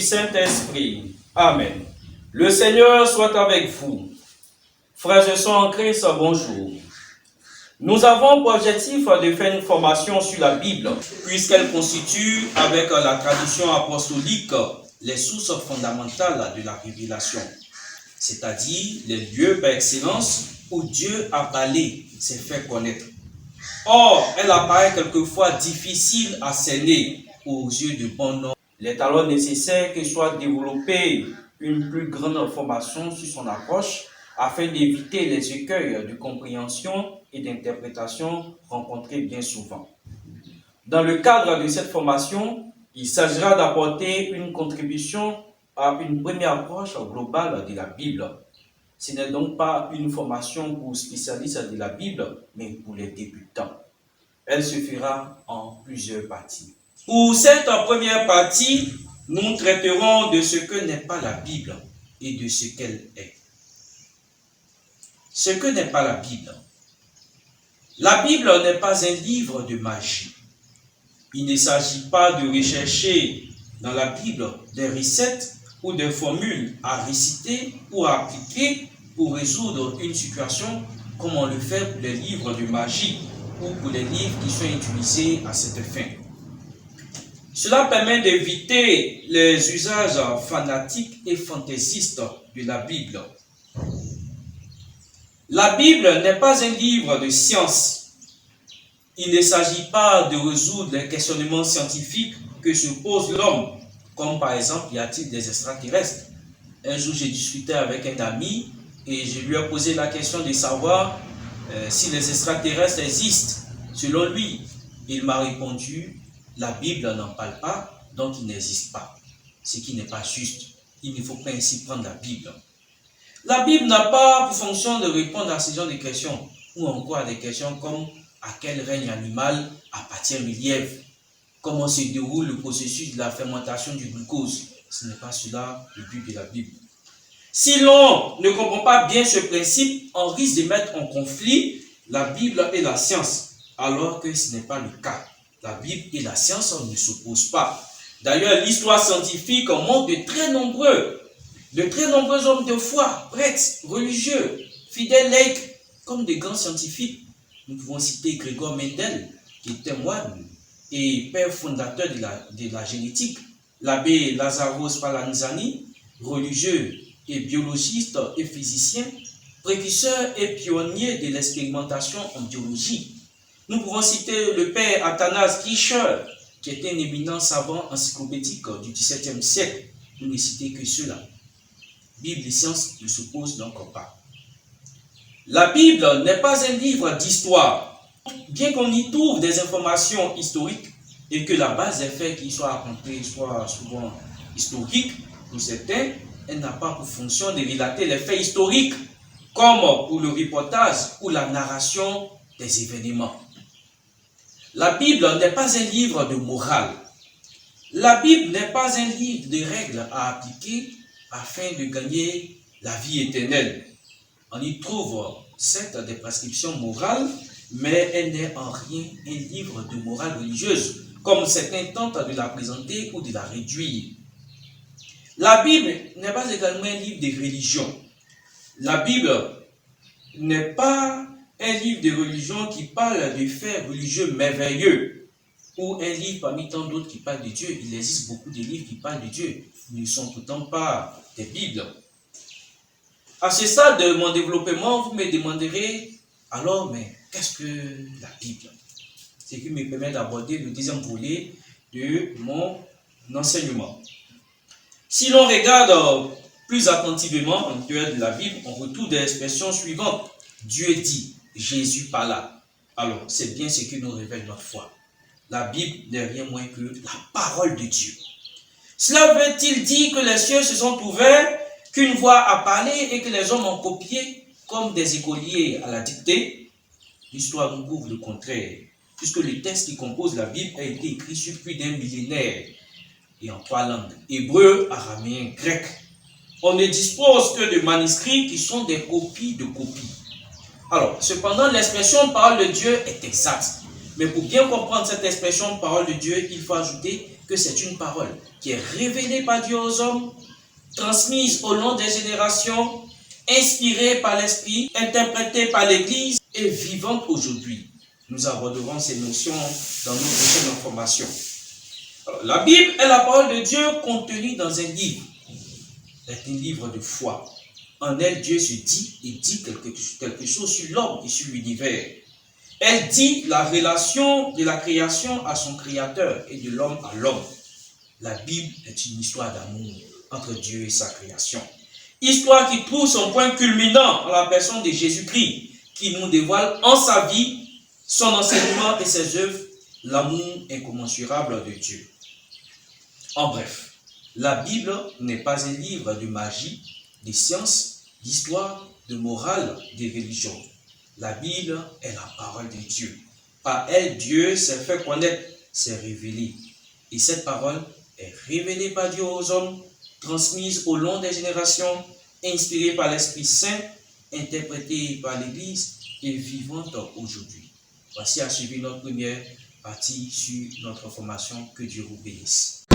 Saint-Esprit. Amen. Le Seigneur soit avec vous. Frères et sœurs en Christ, bonjour. Nous avons pour objectif de faire une formation sur la Bible, puisqu'elle constitue, avec la tradition apostolique, les sources fondamentales de la révélation, c'est-à-dire les lieux par excellence où Dieu a parlé, s'est fait connaître. Or, elle apparaît quelquefois difficile à cerner aux yeux de bon nombre. Il est alors nécessaire qu'il soit développé une plus grande formation sur son approche afin d'éviter les écueils de compréhension et d'interprétation rencontrés bien souvent. Dans le cadre de cette formation, il s'agira d'apporter une contribution à une première approche globale de la Bible. Ce n'est donc pas une formation pour spécialistes de la Bible, mais pour les débutants. Elle se fera en plusieurs parties. Pour cette première partie, nous traiterons de ce que n'est pas la Bible et de ce qu'elle est. Ce que n'est pas la Bible. La Bible n'est pas un livre de magie. Il ne s'agit pas de rechercher dans la Bible des recettes ou des formules à réciter ou à appliquer pour résoudre une situation comme on le fait pour les livres de magie ou pour les livres qui sont utilisés à cette fin. Cela permet d'éviter les usages fanatiques et fantaisistes de la Bible. La Bible n'est pas un livre de science. Il ne s'agit pas de résoudre les questionnements scientifiques que se pose l'homme, comme par exemple, y a-t-il des extraterrestres? Un jour, j'ai discuté avec un ami et je lui ai posé la question de savoir si les extraterrestres existent. Selon lui, il m'a répondu, la Bible n'en parle pas, donc il n'existe pas. Ce qui n'est pas juste. Il ne faut pas ainsi prendre la Bible. La Bible n'a pas pour fonction de répondre à ce genre de questions, ou encore à des questions comme à quel règne animal appartient le lièvre, comment se déroule le processus de la fermentation du glucose. Ce n'est pas cela le but de la Bible. Si l'on ne comprend pas bien ce principe, on risque de mettre en conflit la Bible et la science, alors que ce n'est pas le cas. La Bible et la science ne s'opposent pas. D'ailleurs, l'histoire scientifique montre de très nombreux hommes de foi, prêtres, religieux, fidèles laïcs, comme des grands scientifiques. Nous pouvons citer Grégoire Mendel, qui était moine et père fondateur de la génétique, l'abbé Lazzaro Spallanzani, religieux et biologiste et physicien, précurseur et pionnier de l'expérimentation en biologie. Nous pouvons citer le père Athanase Kircher, qui était un éminent savant encyclopédique du XVIIe siècle, pour ne citer que ceux-là. Bible et science ne s'opposent donc pas. La Bible n'est pas un livre d'histoire. Bien qu'on y trouve des informations historiques et que la base des faits qui soient racontés soit souvent historiques, pour certains, elle n'a pas pour fonction de relater les faits historiques, comme pour le reportage ou la narration des événements. La Bible n'est pas un livre de morale. La Bible n'est pas un livre de règles à appliquer afin de gagner la vie éternelle. On y trouve certes des prescriptions morales, mais elle n'est en rien un livre de morale religieuse, comme certains tentent de la présenter ou de la réduire. La Bible n'est pas également un livre de religion. La Bible n'est pas un livre de religion qui parle de faits religieux merveilleux, ou un livre parmi tant d'autres qui parlent de Dieu. Il existe beaucoup de livres qui parlent de Dieu. Ils ne sont pourtant pas des Bibles. À ce stade de mon développement, vous me demanderez, alors, mais qu'est-ce que la Bible? Ce qui me permet d'aborder le deuxième volet de mon enseignement. Si l'on regarde plus attentivement en dehors de la Bible, on retrouve des expressions suivantes. Dieu dit, Jésus parla. Alors, c'est bien ce que nous révèle notre foi. La Bible n'est rien moins que la parole de Dieu. Cela veut-il dire que les cieux se sont ouverts, qu'une voix a parlé et que les hommes ont copié comme des écoliers à la dictée? L'histoire nous prouve le contraire, puisque le texte qui compose la Bible a été écrit sur plus d'un millénaire et en 3 langues, hébreu, araméen, grec. On ne dispose que de manuscrits qui sont des copies de copies. Alors, cependant, l'expression parole de Dieu est exacte. Mais pour bien comprendre cette expression parole de Dieu, il faut ajouter que c'est une parole qui est révélée par Dieu aux hommes, transmise au long des générations, inspirée par l'Esprit, interprétée par l'Église et vivante aujourd'hui. Nous aborderons ces notions dans nos prochaines informations. Alors, la Bible est la parole de Dieu contenue dans un livre. C'est un livre de foi. En elle, Dieu se dit et dit quelque chose sur l'homme et sur l'univers. Elle dit la relation de la création à son créateur et de l'homme à l'homme. La Bible est une histoire d'amour entre Dieu et sa création. Histoire qui trouve son point culminant en la personne de Jésus-Christ, qui nous dévoile en sa vie, son enseignement et ses œuvres, l'amour incommensurable de Dieu. En bref, la Bible n'est pas un livre de magie, de science, d'histoire, de morale, de religion. La Bible est la parole de Dieu. Par elle, Dieu s'est fait connaître, s'est révélé. Et cette parole est révélée par Dieu aux hommes, transmise au long des générations, inspirée par l'Esprit Saint, interprétée par l'Église et vivante aujourd'hui. Voici à suivre notre première partie sur notre formation. Que Dieu vous bénisse.